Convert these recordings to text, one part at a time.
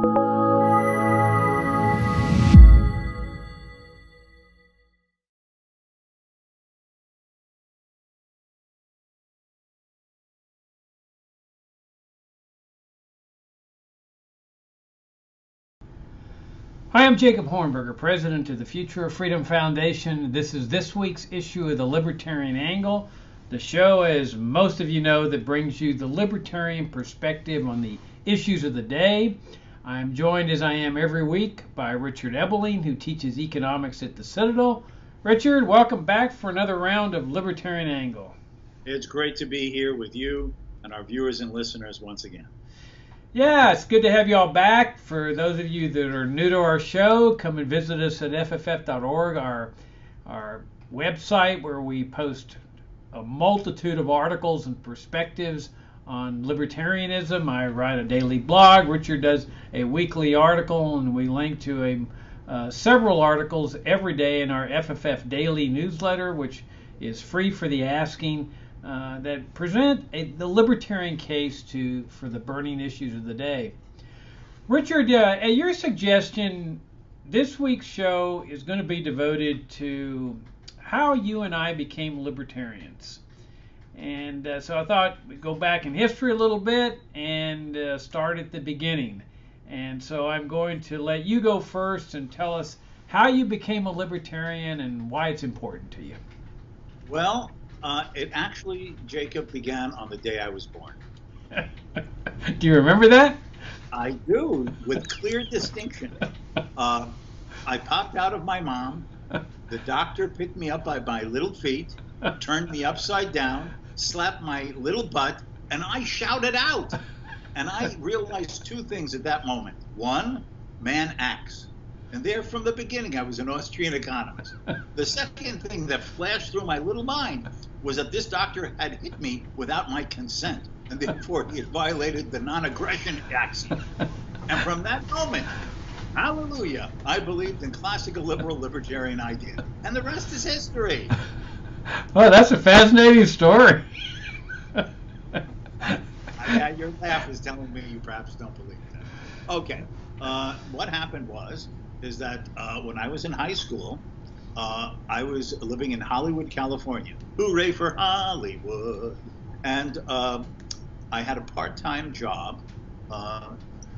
Hi, I'm Jacob Hornberger, president of the Future of Freedom Foundation. This is this week's issue of the Libertarian Angle, the show, as most of you know, that brings you the libertarian perspective on the issues of the day. I'm joined, as I am every week, by Richard Ebeling, who teaches economics at the Citadel. Richard, welcome back for another round of Libertarian Angle. It's great to be here with you and our viewers and listeners once again. Yeah, it's good to have you all back. For those of you that are new to our show, come and visit us at fff.org, our website where we post a multitude of articles and perspectives on libertarianism. I write a daily blog. Richard does a weekly article, and we link to several articles every day in our FFF daily newsletter, which is free for the asking. That present the libertarian case for the burning issues of the day. Richard, at your suggestion, this week's show is going to be devoted to how you and I became libertarians. And so I thought we'd go back in history a little bit and start at the beginning. And so I'm going to let you go first and tell us how you became a libertarian and why it's important to you. Well, it actually, Jacob, began on the day I was born. Do you remember that? I do, with clear distinction. I popped out of my mom. The doctor picked me up by my little feet, turned me upside down, slapped my little butt, and I shouted out. And I realized two things at that moment. One, man acts. And there from the beginning, I was an Austrian economist. The second thing that flashed through my little mind was that this doctor had hit me without my consent, and therefore he had violated the non-aggression axiom. And from that moment, hallelujah, I believed in classical liberal libertarian idea. And the rest is history. Oh, that's a fascinating story. Your laugh is telling me you perhaps don't believe that. Okay, what happened is that when I was in high school, I was living in Hollywood, California. Hooray for Hollywood! And I had a part-time job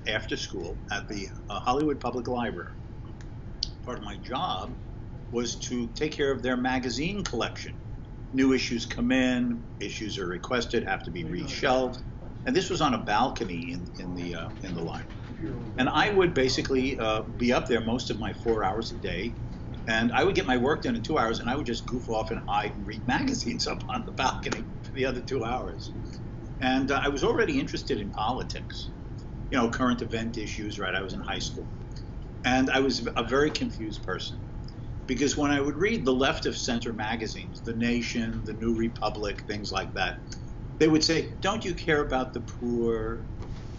after school at the Hollywood Public Library. Part of my job was to take care of their magazine collection. New issues come in, issues are requested, have to be reshelved. And this was on a balcony in the library. And I would basically be up there most of my 4 hours a day, and I would get my work done in 2 hours, and I would just goof off and hide and read magazines up on the balcony for the other 2 hours. And I was already interested in politics, current event issues, right? I was in high school. And I was a very confused person, because when I would read the left of center magazines, The Nation, The New Republic, things like that, they would say, don't you care about the poor?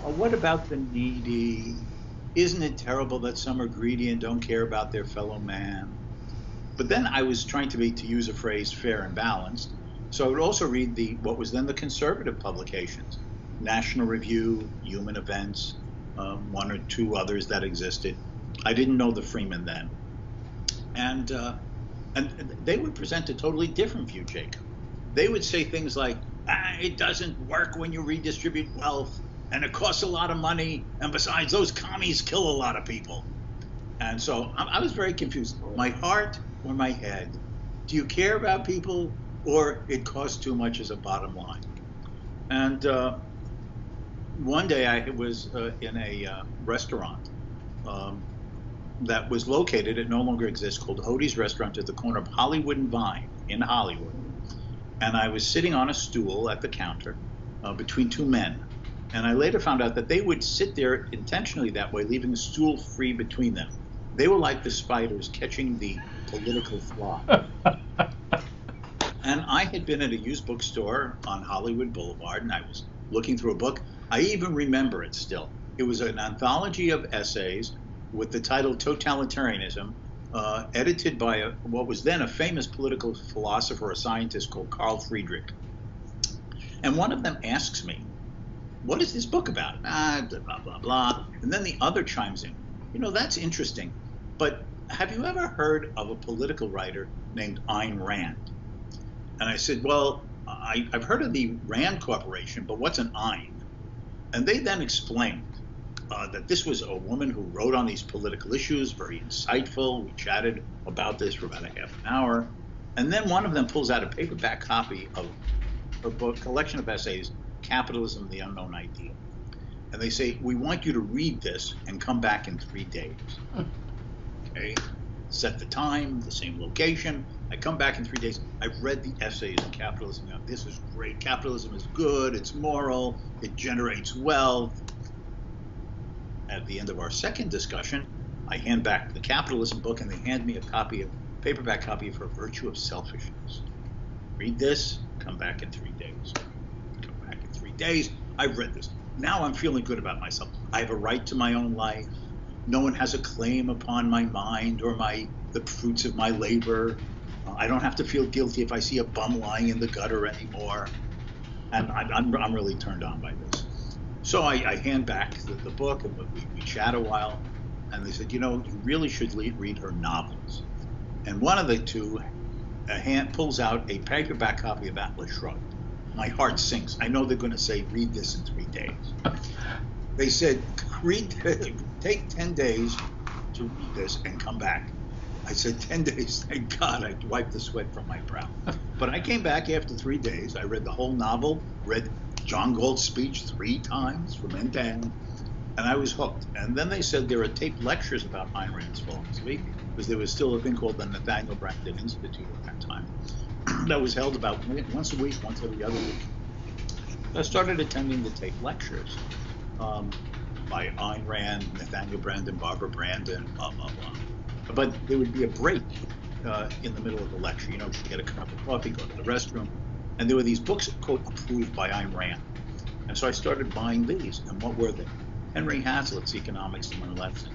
Or what about the needy? Isn't it terrible that some are greedy and don't care about their fellow man? But then I was trying to use a phrase, fair and balanced. So I would also read what was then the conservative publications, National Review, Human Events, one or two others that existed. I didn't know the Freeman then. And they would present a totally different view, Jacob. They would say things like, it doesn't work when you redistribute wealth, and it costs a lot of money, and besides, those commies kill a lot of people. And so I was very confused. My heart or my head? Do you care about people, or it costs too much as a bottom line? And one day I was in a restaurant that was located, it no longer exists, called Hodie's Restaurant at the corner of Hollywood and Vine in Hollywood. And I was sitting on a stool at the counter between two men. And I later found out that they would sit there intentionally that way, leaving a stool free between them. They were like the spiders catching the political fly. And I had been at a used bookstore on Hollywood Boulevard, and I was looking through a book. I even remember it still. It was an anthology of essays with the title Totalitarianism, edited by what was then a famous political philosopher, a scientist called Carl Friedrich. And one of them asks me, what is this book about? Ah, blah, blah, blah. And then the other chimes in. That's interesting. But have you ever heard of a political writer named Ayn Rand? And I said, well, I've heard of the Rand Corporation, but what's an Ayn? And they then explained that this was a woman who wrote on these political issues, very insightful. We chatted about this for about a half an hour. And then one of them pulls out a paperback copy of her book, collection of essays, Capitalism, the Unknown Ideal. And they say, we want you to read this and come back in 3 days. Okay, set the time, the same location. I come back in 3 days. I've read the essays on capitalism. Now, this is great. Capitalism is good. It's moral. It generates wealth. At the end of our second discussion, I hand back the capitalism book, and they hand me a paperback copy of Her Virtue of Selfishness. Read this. Come back in 3 days. Come back in 3 days. I've read this. Now I'm feeling good about myself. I have a right to my own life. No one has a claim upon my mind or the fruits of my labor. I don't have to feel guilty if I see a bum lying in the gutter anymore. And I'm really turned on by this. So I hand back the book, and we chat a while. And they said, you really should read her novels. And one of the two pulls out a paperback copy of Atlas Shrugged. My heart sinks. I know they're going to say, read this in 3 days. They said, take 10 days to read this and come back. I said, 10 days, thank God. I wiped the sweat from my brow. But I came back after 3 days. I read the whole novel, read John Galt's speech 3 times from end to end, and I was hooked. And then they said there are taped lectures about Ayn Rand's philosophy, because there was still a thing called the Nathaniel Branden Institute at that time that was held about once a week, once every other week. I started attending the taped lectures by Ayn Rand, Nathaniel Branden, Barbara Branden, blah, blah, blah. But there would be a break in the middle of the lecture. She'd get a cup of coffee, go to the restroom. And there were these books, quote, approved by Ayn Rand. And so I started buying these. And what were they? Henry Hazlitt's Economics in 1 Lesson,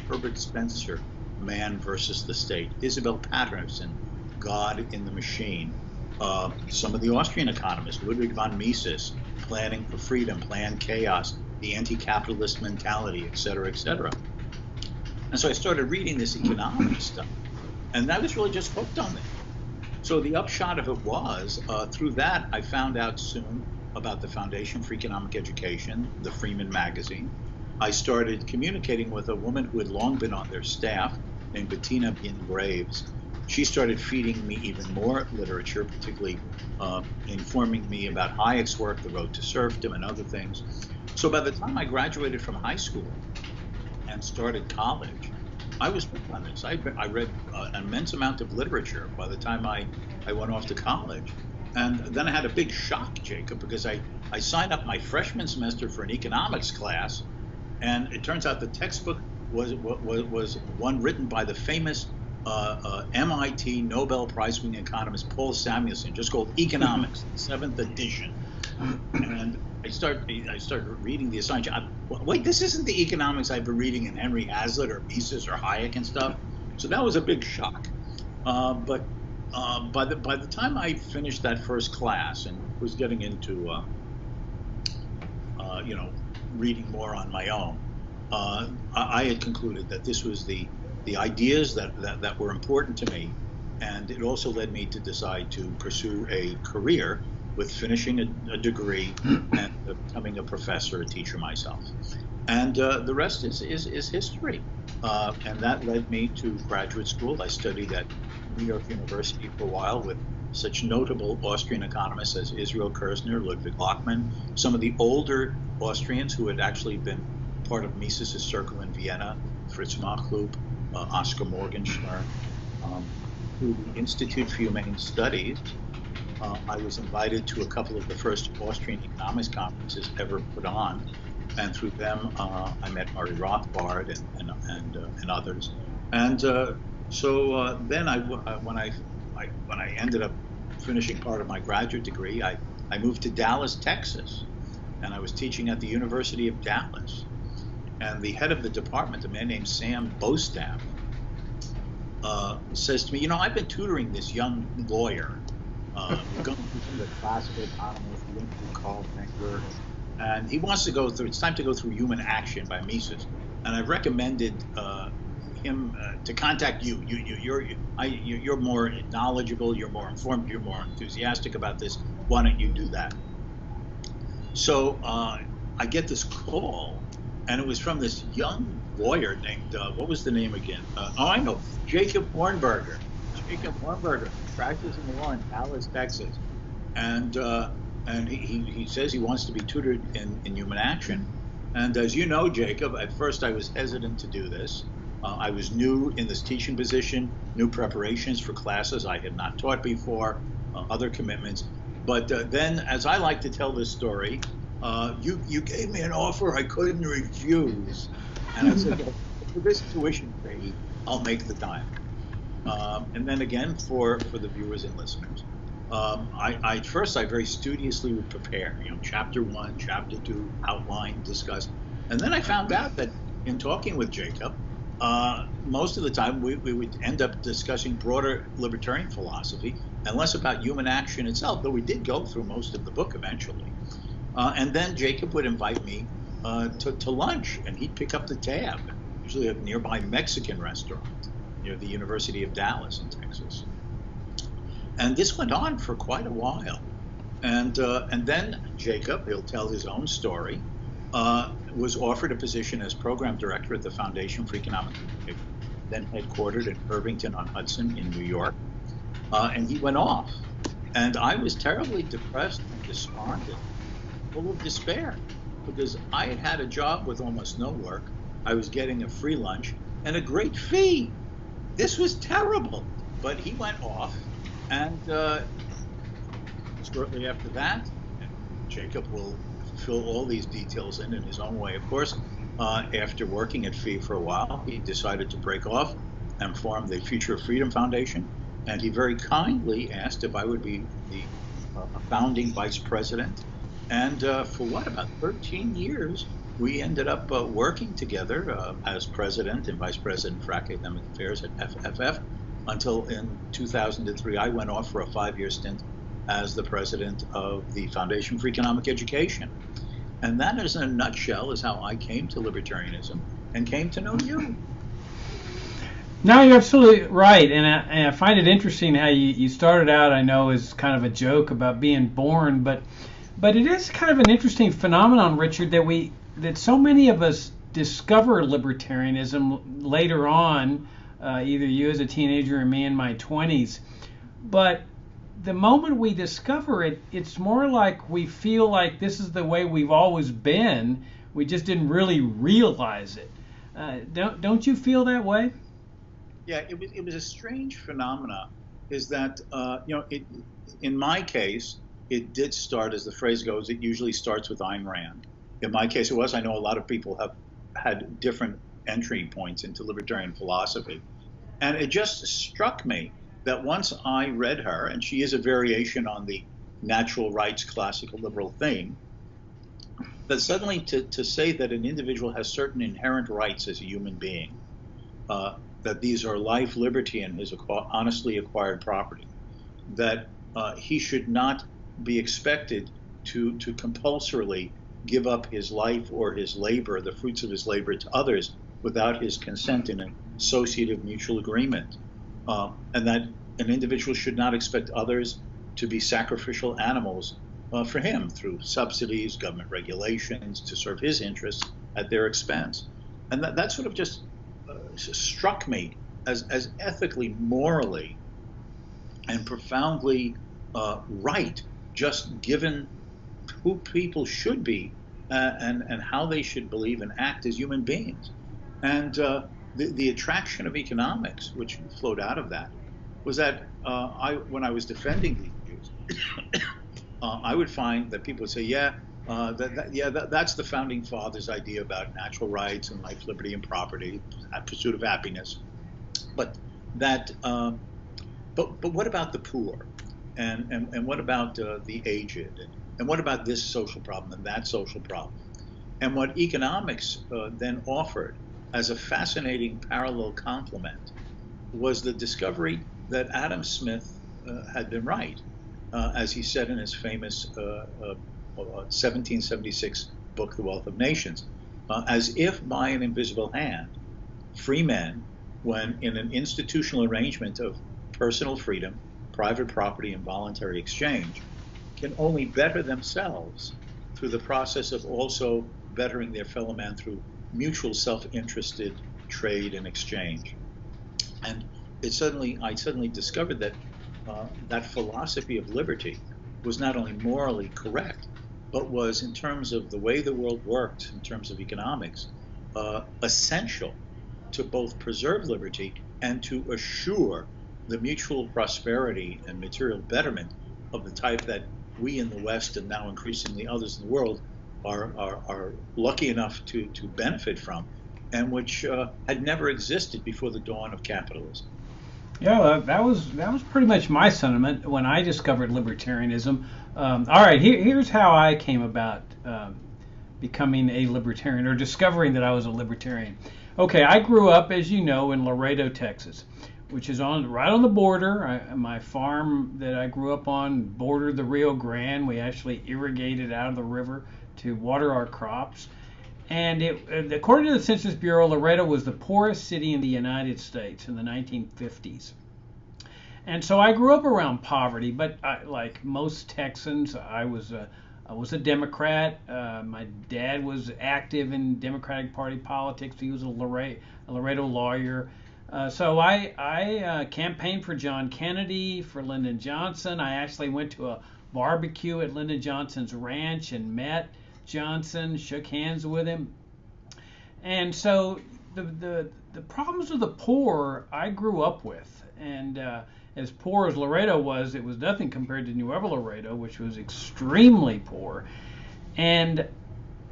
Herbert Spencer, Man versus the State, Isabel Patterson, God in the Machine, some of the Austrian economists, Ludwig von Mises, Planning for Freedom, Planned Chaos, The Anti-Capitalist Mentality, et cetera, et cetera. And so I started reading this economics stuff, and I was really just hooked on it. So the upshot of it was, through that, I found out soon about the Foundation for Economic Education, the Freeman magazine. I started communicating with a woman who had long been on their staff, named Bettina Bien-Graves. She started feeding me even more literature, particularly informing me about Hayek's work, The Road to Serfdom, and other things. So by the time I graduated from high school and started college, I was hooked on this. I read an immense amount of literature by the time I went off to college. And then I had a big shock, Jacob, because I signed up my freshman semester for an economics class, and it turns out the textbook was one written by the famous MIT Nobel Prize-winning economist Paul Samuelson, just called Economics, 7th edition. And I started reading the assignment. Wait, this isn't the economics I've been reading in Henry Hazlitt or Mises or Hayek and stuff. So that was a big shock. But by the time I finished that first class and was getting into reading more on my own, I had concluded that this was the ideas that were important to me, and it also led me to decide to pursue a career with finishing a degree and becoming a professor, a teacher myself. And the rest is history. And that led me to graduate school. I studied at New York University for a while with such notable Austrian economists as Israel Kirzner, Ludwig Lochmann, some of the older Austrians who had actually been part of Mises' circle in Vienna, Fritz Machlup, Oscar Morgenstern. Through the Institute for Humane Studies, I was invited to a couple of the first Austrian economics conferences ever put on, and through them I met Murray Rothbard and others. And so then when I ended up finishing part of my graduate degree, I moved to Dallas, Texas, and I was teaching at the University of Dallas. And the head of the department, a man named Sam Bostaff, says to me, I've been tutoring this young lawyer. We're going through some of the classical economists, we went through Carl Menger, and he wants to go through. It's time to go through Human Action by Mises, and I've recommended him to contact you. You're more knowledgeable. You're more informed. You're more enthusiastic about this. Why don't you do that? So I get this call, and it was from this young lawyer named what was the name again? Oh, I know, Jacob Hornberger. Jacob Hornberger practices in law in Dallas, Texas, and he says he wants to be tutored in Human Action. And as you know, Jacob, at first I was hesitant to do this. I was new in this teaching position, new preparations for classes I had not taught before, other commitments. But then, as I like to tell this story, you gave me an offer I couldn't refuse. And I said, well, for this tuition fee, I'll make the time. And then again, for the viewers and listeners, I very studiously would prepare, chapter 1, chapter 2, outline, discuss. And then I found out that in talking with Jacob, most of the time we would end up discussing broader libertarian philosophy and less about human action itself, though we did go through most of the book eventually. And then Jacob would invite me to lunch, and he'd pick up the tab, usually at a nearby Mexican restaurant near the University of Dallas in Texas. And this went on for quite a while. And then Jacob, he'll tell his own story, was offered a position as program director at the Foundation for Economic Education, then headquartered in Irvington-on-Hudson in New York. And he went off. And I was terribly depressed and despondent, full of despair, because I had had a job with almost no work. I was getting a free lunch and a great fee. This was terrible. But he went off, and shortly after that, and Jacob will fill all these details in his own way, of course, after working at FEE for a while, he decided to break off and form the Future of Freedom Foundation. And he very kindly asked if I would be the founding vice president. And for about 13 years, we ended up working together as president and vice president for academic affairs at FFF until in 2003, I went off for a 5-year stint as the president of the Foundation for Economic Education. And that, is in a nutshell, is how I came to libertarianism and came to know you. No, you're absolutely right, and I find it interesting how you started out, I know, as kind of a joke about being born, but it is kind of an interesting phenomenon, Richard, that so many of us discover libertarianism later on, either you as a teenager or me in my 20s. But the moment we discover it, it's more like we feel like this is the way we've always been. We just didn't really realize it. Don't you feel that way? Yeah, it was a strange phenomena. Is that in my case, it did start, as the phrase goes, it usually starts with Ayn Rand. In my case, it was. I know a lot of people have had different entry points into libertarian philosophy, and it just struck me that once I read her, and she is a variation on the natural rights classical liberal theme, that suddenly to say that an individual has certain inherent rights as a human being, that these are life, liberty, and his honestly acquired property, that he should not be expected to compulsorily give up his life or his labor, the fruits of his labor, to others without his consent in an associative mutual agreement, and that an individual should not expect others to be sacrificial animals for him through subsidies, government regulations, to serve his interests at their expense. And that sort of just struck me as ethically, morally, and profoundly right, just given who people should be and how they should believe and act as human beings. And the attraction of economics, which flowed out of that, was that when I was defending these views, I would find that people would say, that's the founding fathers' idea about natural rights and life, liberty, and property, pursuit of happiness. But what about the poor? And what about the aged? And what about this social problem and that social problem? And what economics then offered as a fascinating parallel complement was the discovery that Adam Smith had been right, as he said in his famous 1776 book, The Wealth of Nations, as if by an invisible hand, free men, when in an institutional arrangement of personal freedom, private property, and voluntary exchange, can only better themselves through the process of also bettering their fellow man through mutual self-interested trade and exchange. And I suddenly discovered that that philosophy of liberty was not only morally correct, but was, in terms of the way the world worked, in terms of economics, essential to both preserve liberty and to assure the mutual prosperity and material betterment of the type that we in the West, and now increasingly others in the world, are lucky enough to benefit from, and which had never existed before the dawn of capitalism. Yeah, that was pretty much my sentiment when I discovered libertarianism. All right, here's how I came about becoming a libertarian, or discovering that I was a libertarian. Okay, I grew up, as you know, in Laredo, Texas, which is right on the border. My farm that I grew up on bordered the Rio Grande. We actually irrigated out of the river to water our crops. And according to the Census Bureau, Laredo was the poorest city in the United States in the 1950s. And so I grew up around poverty, but like most Texans, I was a Democrat. My dad was active in Democratic Party politics. He was a Laredo lawyer. So I campaigned for John Kennedy, for Lyndon Johnson. I actually went to a barbecue at Lyndon Johnson's ranch and met Johnson, shook hands with him. And so the problems of the poor I grew up with. And as poor as Laredo was, it was nothing compared to Nuevo Laredo, which was extremely poor. And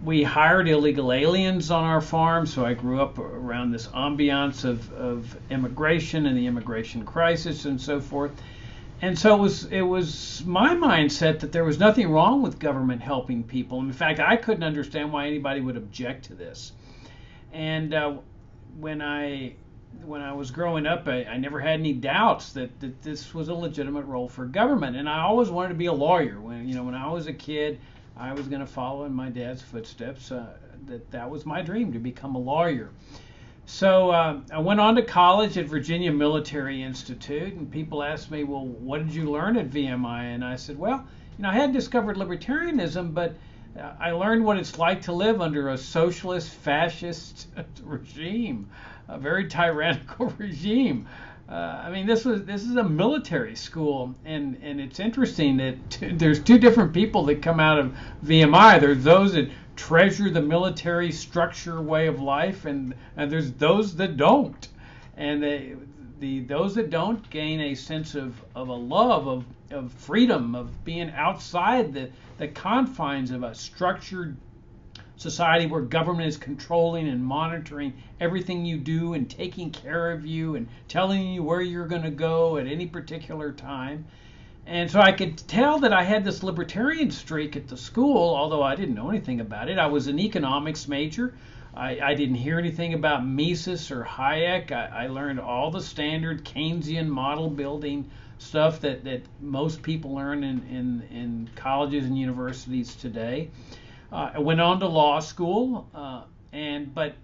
we hired illegal aliens on our farm, so I grew up around this ambiance of immigration and the immigration crisis and so forth. And so it was my mindset that there was nothing wrong with government helping people. In fact, I couldn't understand why anybody would object to this. And when I was growing up, I never had any doubts that this was a legitimate role for government. And I always wanted to be a lawyer. When I was a kid, I was going to follow in my dad's footsteps. That was my dream, to become a lawyer. So I went on to college at Virginia Military Institute, and people asked me, well, what did you learn at VMI? And I said, well, I had discovered libertarianism, but I learned what it's like to live under a socialist, fascist regime, a very tyrannical regime. This is a military school, and it's interesting that there's two different people that come out of VMI. There's those that treasure the military structure way of life, and there's those that don't. And those that don't gain a sense of a love of freedom, of being outside the confines of a structured society where government is controlling and monitoring everything you do and taking care of you and telling you where you're going to go at any particular time. And so I could tell that I had this libertarian streak at the school, although I didn't know anything about it. I was an economics major. I didn't hear anything about Mises or Hayek. I learned all the standard Keynesian model building stuff that most people learn in colleges and universities today. I went on to law school, but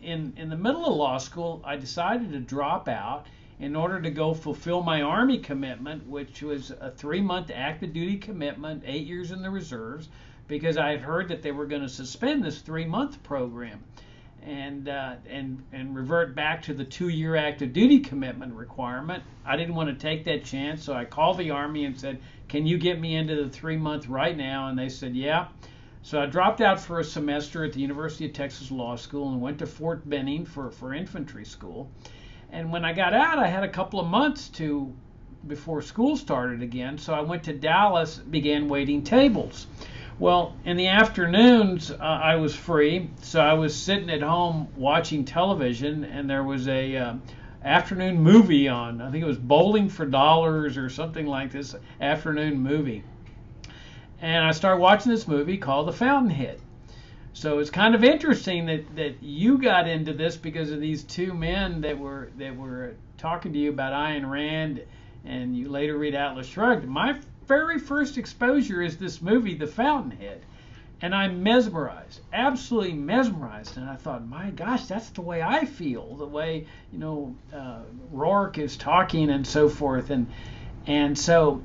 in the middle of law school, I decided to drop out in order to go fulfill my Army commitment, which was a 3-month active duty commitment, 8 years in the reserves, because I had heard that they were going to suspend this 3-month program and revert back to the 2-year active duty commitment requirement. I didn't want to take that chance, so I called the Army and said, can you get me into the 3-month right now? And they said, yeah. So I dropped out for a semester at the University of Texas Law School and went to Fort Benning for infantry school. And when I got out, I had a couple of months before school started again. So I went to Dallas, began waiting tables. Well, in the afternoons, I was free. So I was sitting at home watching television, and there was a afternoon movie on. I think it was Bowling for Dollars or something like this, afternoon movie. And I started watching this movie called The Fountainhead. So it's kind of interesting that you got into this because of these two men that were talking to you about Ayn Rand, and you later read Atlas Shrugged. My very first exposure is this movie, The Fountainhead. And I'm mesmerized, absolutely mesmerized. And I thought, my gosh, that's the way I feel, the way, Rourke is talking and so forth. And so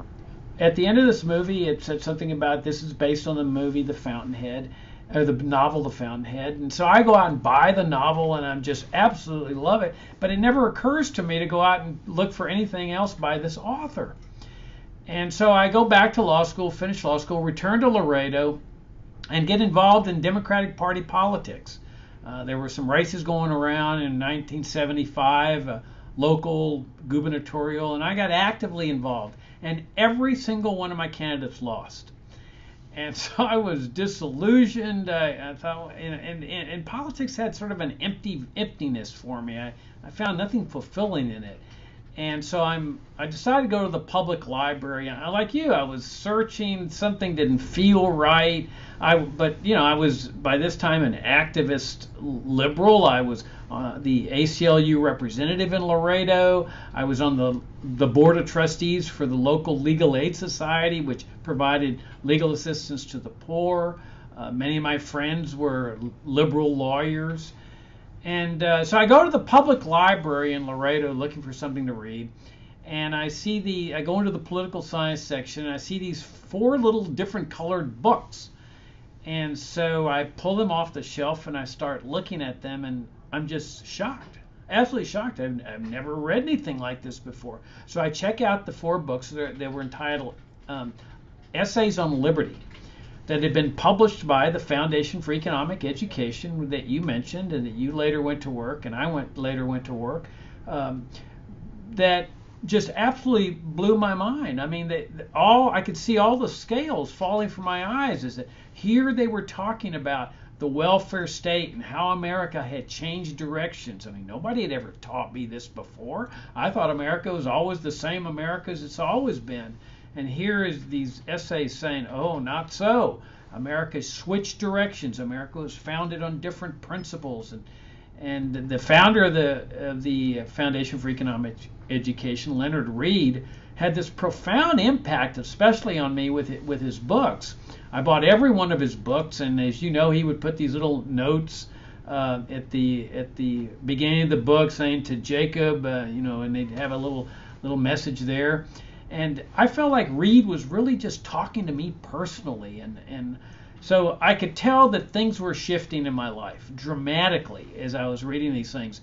at the end of this movie, it said something about this is based on the movie The Fountainhead, or the novel The Fountainhead. And so I go out and buy the novel, and I'm just absolutely love it. But it never occurs to me to go out and look for anything else by this author. And so I go back to law school, finish law school, return to Laredo, and get involved in Democratic Party politics. There were some races going around in 1975, local, gubernatorial, and I got actively involved. And every single one of my candidates lost. And so I was disillusioned. I thought, and politics had sort of an emptiness for me. I found nothing fulfilling in it. And so I decided to go to the public library. Like you, I was searching. Something didn't feel right. But I was by this time an activist liberal. I was the ACLU representative in Laredo. I was on the board of trustees for the local legal aid society, which provided legal assistance to the poor. Many of my friends were liberal lawyers. And so I go to the public library in Laredo looking for something to read, and I go into the political science section, and I see these 4 little different colored books. And so I pull them off the shelf and I start looking at them, and I'm just shocked, absolutely shocked. I've never read anything like this before. So I check out the 4 books. They were entitled Essays on Liberty, that had been published by the Foundation for Economic Education that you mentioned, and that you later went to work, and I later went to work, that just absolutely blew my mind. I mean, I could see all the scales falling from my eyes. Is that here they were talking about the welfare state and how America had changed directions. I mean, nobody had ever taught me this before. I thought America was always the same America as it's always been. And here is these essays saying, oh, not so. America switched directions. America was founded on different principles. And the founder of the Foundation for Economic Education, Leonard Read, had this profound impact, especially on me with his books. I bought every one of his books, and as you know, he would put these little notes at the beginning of the book saying to Jacob, and they'd have a little message there. And I felt like Reed was really just talking to me personally. And so I could tell that things were shifting in my life dramatically as I was reading these things.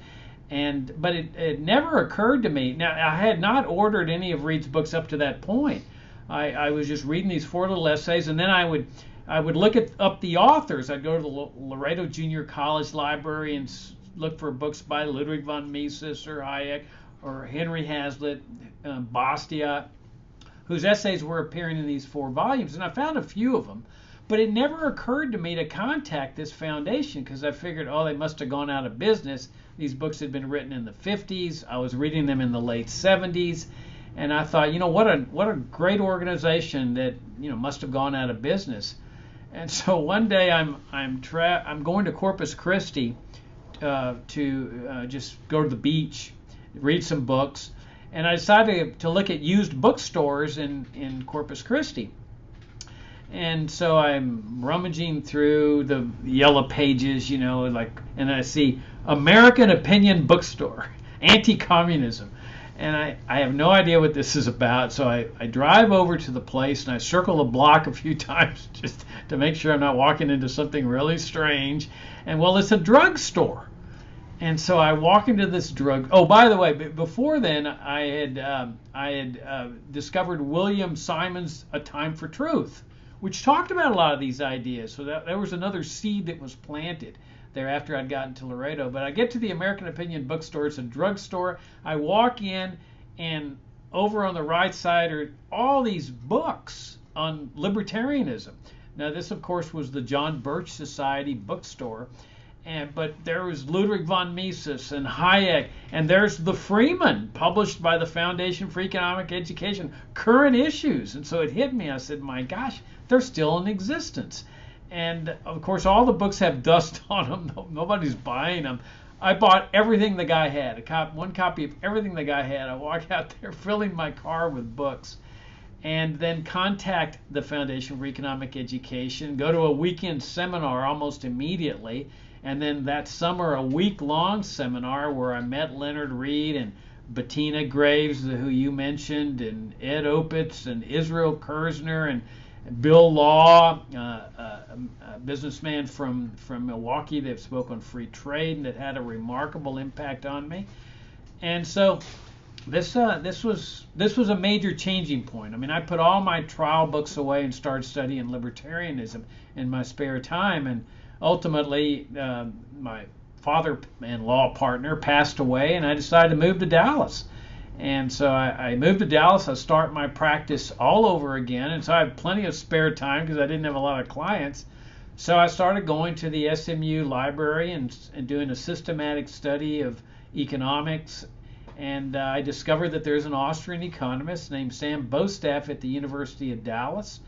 But it never occurred to me. Now, I had not ordered any of Reed's books up to that point. I was just reading these 4 little essays, and then I would look up the authors. I'd go to the Laredo Junior College Library and look for books by Ludwig von Mises or Hayek or Henry Hazlitt, Bastiat, whose essays were appearing in these 4 volumes. And I found a few of them, but it never occurred to me to contact this foundation because I figured, they must have gone out of business. These books had been written in the 50s. I was reading them in the late 70s. And I thought, what a great organization that, must have gone out of business. And so one day I'm going to Corpus Christi to just go to the beach, read some books. And I decided to look at used bookstores in Corpus Christi. And so I'm rummaging through the yellow pages, and I see American Opinion Bookstore, anti-communism. And I have no idea what this is about, so I drive over to the place and I circle the block a few times just to make sure I'm not walking into something really strange. And it's a drugstore. And so I walk into this drug. Oh, by the way, before then, I had discovered William Simon's A Time for Truth, which talked about a lot of these ideas. So that was another seed that was planted there after I'd gotten to Laredo. But I get to the American Opinion Bookstore. It's a drugstore. I walk in, and over on the right side are all these books on libertarianism. Now, this, of course, was the John Birch Society bookstore. But there was Ludwig von Mises and Hayek, and there's The Freeman, published by the Foundation for Economic Education, current issues. And so it hit me. I said, my gosh, they're still in existence. And, of course, all the books have dust on them. Nobody's buying them. I bought everything the guy had, one copy of everything the guy had. I walked out there filling my car with books. and then contact the Foundation for Economic Education, go to a weekend seminar almost immediately, and then that summer a week-long seminar where I met Leonard Reed and Bettina Graves, who you mentioned, and Ed Opitz and Israel Kirzner and Bill Law, a businessman from Milwaukee that spoke on free trade and that had a remarkable impact on me. And so this was a major changing point. I mean, I put all my trial books away and started studying libertarianism in my spare time, and ultimately my father-in-law partner passed away, and I decided to move to Dallas. And so I moved to Dallas. I start my practice all over again, and so I have plenty of spare time because I didn't have a lot of clients. So I started going to the SMU library and doing a systematic study of economics. And I discovered that there's an Austrian economist named Sam Bostaff at the University of Dallas.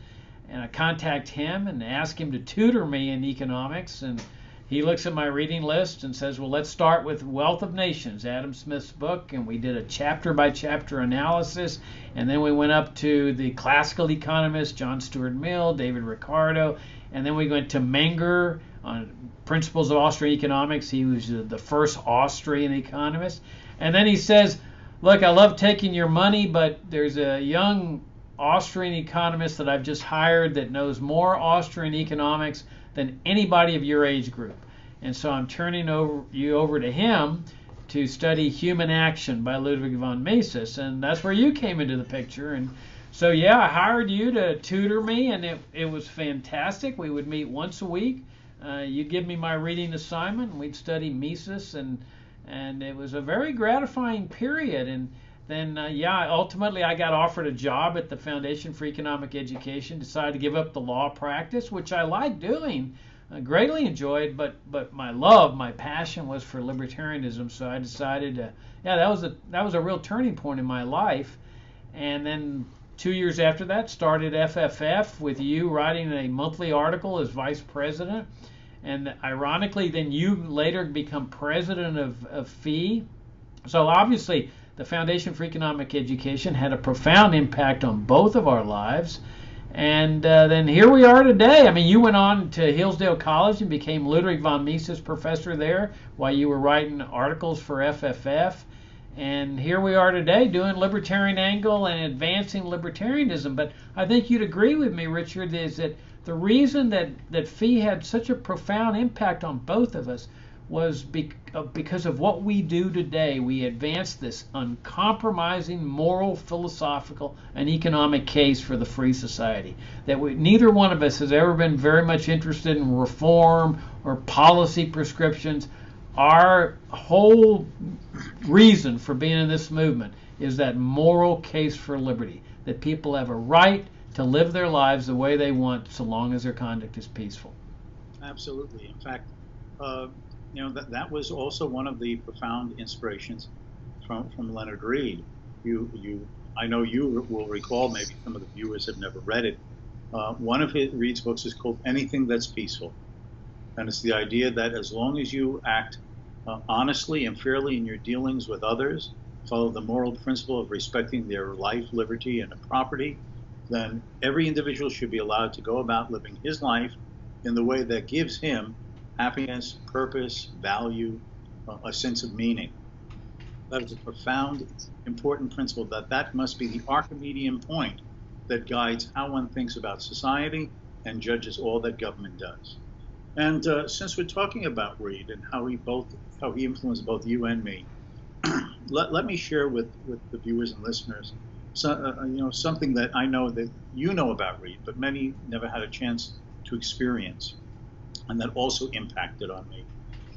And I contact him and ask him to tutor me in economics. And he looks at my reading list and says, well, let's start with Wealth of Nations, Adam Smith's book. And we did a chapter-by-chapter analysis. And then we went up to the classical economists, John Stuart Mill, David Ricardo. And then we went to Menger on Principles of Austrian Economics. He was the first Austrian economist. And then he says, look, I love taking your money, but there's a young Austrian economist that I've just hired that knows more Austrian economics than anybody of your age group. And so I'm turning you over to him to study Human Action by Ludwig von Mises. And that's where you came into the picture. And so, yeah, I hired you to tutor me, and it was fantastic. We would meet once a week. You'd give me my reading assignment, and we'd study Mises, and it was a very gratifying period. And then, ultimately I got offered a job at the Foundation for Economic Education, decided to give up the law practice, which I liked doing, greatly enjoyed, but my passion was for libertarianism, so I decided that was a real turning point in my life. And then 2 years after that, started FFF with you writing a monthly article as vice president. And ironically, then you later become president of FEE. So obviously, the Foundation for Economic Education had a profound impact on both of our lives. And then here we are today. I mean, you went on to Hillsdale College and became Ludwig von Mises professor there while you were writing articles for FFF. And here we are today doing Libertarian Angle and advancing libertarianism. But I think you'd agree with me, Richard, is that the reason that FEE had such a profound impact on both of us was because of what we do today. We advance this uncompromising moral, philosophical, and economic case for the free society. That neither one of us has ever been very much interested in reform or policy prescriptions. Our whole reason for being in this movement is that moral case for liberty, that people have a right to live their lives the way they want so long as their conduct is peaceful. Absolutely. In fact, that was also one of the profound inspirations from Leonard Reed. I know you will recall, maybe some of the viewers have never read it. One of Reed's books is called Anything That's Peaceful. And it's the idea that as long as you act honestly and fairly in your dealings with others, follow the moral principle of respecting their life, liberty, and property, then every individual should be allowed to go about living his life in the way that gives him happiness, purpose, value, a sense of meaning. That is a profound, important principle, that must be the Archimedean point that guides how one thinks about society and judges all that government does. And since we're talking about Reed and how he influenced both you and me, let me share with the viewers and listeners something that I know that you know about Reed, but many never had a chance to experience, and that also impacted on me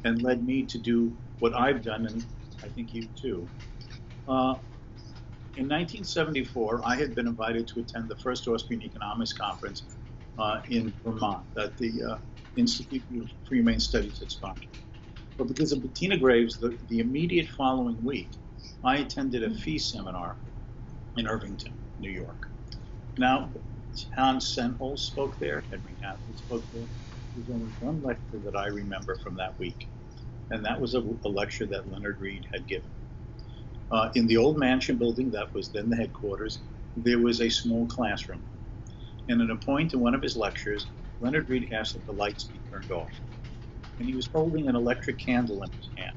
and led me to do what I've done, and I think you too. In 1974, I had been invited to attend the first Austrian Economics Conference in Vermont that the Institute of Free Humane Studies had sponsored. But because of Bettina Graves, the immediate following week, I attended a FEE seminar in Irvington, New York. Now, Hans Sennholz spoke there, Henry Hadley spoke there. There's only one lecture that I remember from that week, and that was a lecture that Leonard Reed had given. In the old mansion building that was then the headquarters, there was a small classroom. And at a point in one of his lectures, Leonard Read asked that the lights be turned off. And he was holding an electric candle in his hand.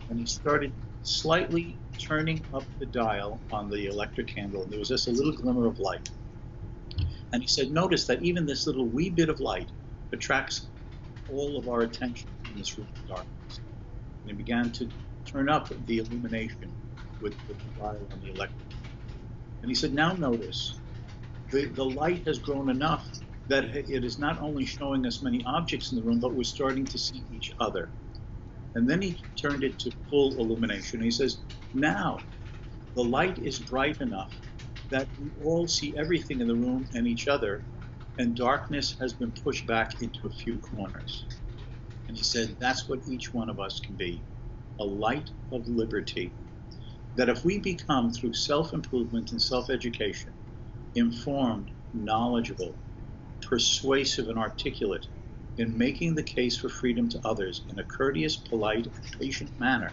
And he started slightly turning up the dial on the electric candle, and there was just a little glimmer of light. And he said, notice that even this little wee bit of light attracts all of our attention in this room of darkness. And he began to turn up the illumination with the dial on the electric. And he said, now notice, the light has grown enough that it is not only showing us many objects in the room, but we're starting to see each other. And then he turned it to full illumination. He says, now the light is bright enough that we all see everything in the room and each other, and darkness has been pushed back into a few corners. And he said, that's what each one of us can be, a light of liberty. That if we become, through self-improvement and self-education, informed, knowledgeable, persuasive, and articulate in making the case for freedom to others in a courteous, polite, and patient manner,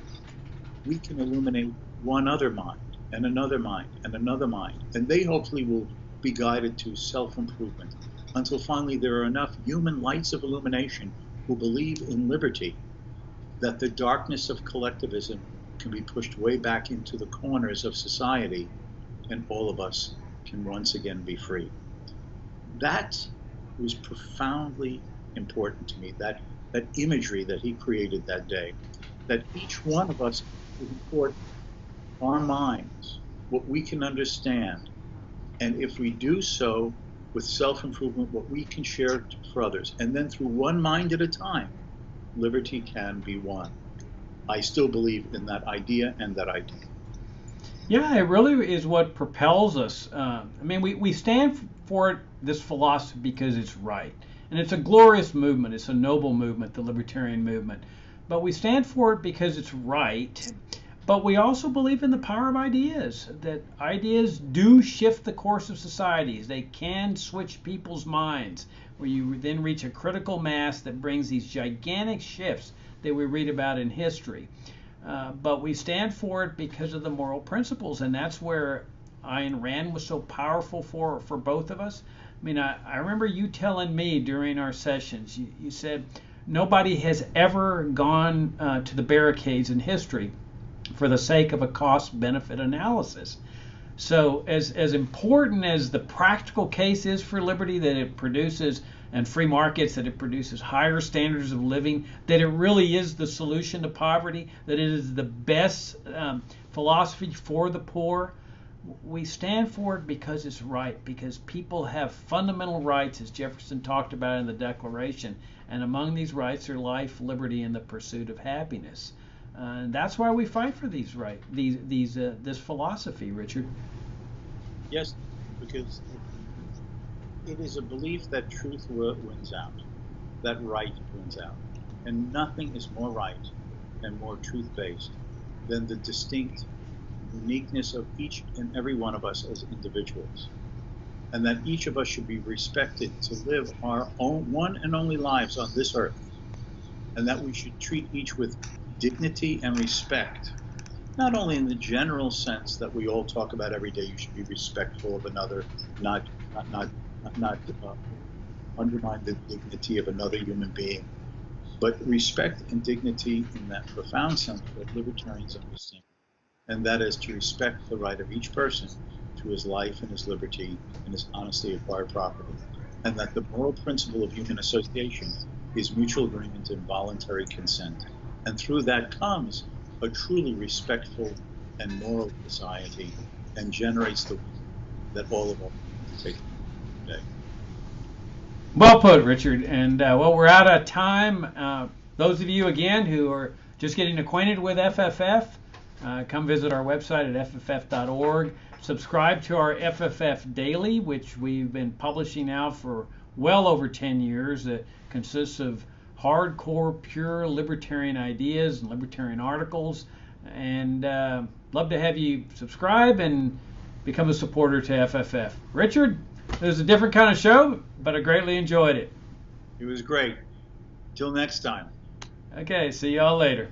we can illuminate one other mind, and another mind, and another mind, and they hopefully will be guided to self-improvement until finally there are enough human lights of illumination who believe in liberty that the darkness of collectivism can be pushed way back into the corners of society, and all of us can once again be free. That was profoundly important to me, that imagery that he created that day, that each one of us is important, our minds, what we can understand, and if we do so with self-improvement, what we can share for others, and then through one mind at a time, liberty can be won. I still believe in that idea and that idea. Yeah, it really is what propels us. I mean, we stand for it, this philosophy, because it's right. And it's a glorious movement. It's a noble movement, the Libertarian movement. But we stand for it because it's right. But we also believe in the power of ideas, that ideas do shift the course of societies. They can switch people's minds, where you then reach a critical mass that brings these gigantic shifts that we read about in history. But we stand for it because of the moral principles, and that's where Ayn Rand was so powerful for both of us. I mean, I remember you telling me during our sessions, you said nobody has ever gone to the barricades in history for the sake of a cost-benefit analysis. So as important as the practical case is for liberty, that it produces, and free markets, that it produces higher standards of living, that it really is the solution to poverty, that it is the best philosophy for the poor, we stand for it because it's right, because people have fundamental rights, as Jefferson talked about in the Declaration, and among these rights are life, liberty, and the pursuit of happiness. And that's why we fight for these rights, this philosophy, Richard. Yes, because it is a belief that truth wins out, that right wins out. And nothing is more right and more truth-based than the distinct uniqueness of each and every one of us as individuals. And that each of us should be respected to live our own one and only lives on this earth. And that we should treat each with dignity and respect, not only in the general sense that we all talk about every day, you should be respectful of another, not undermine the dignity of another human being, but respect and dignity in that profound sense that libertarians understand, and that is to respect the right of each person to his life and his liberty and his honestly acquired property, and that the moral principle of human association is mutual agreement and voluntary consent. And through that comes a truly respectful and moral society, and generates the that all of us take today. Well put, Richard. And well, we're out of time. Those of you, again, who are just getting acquainted with FFF, come visit our website at fff.org. Subscribe to our FFF Daily, which we've been publishing now for well over 10 years. It consists of hardcore, pure libertarian ideas and libertarian articles. And love to have you subscribe and become a supporter to FFF. Richard, it was a different kind of show, but I greatly enjoyed it. It was great. Till next time. Okay, see y'all later.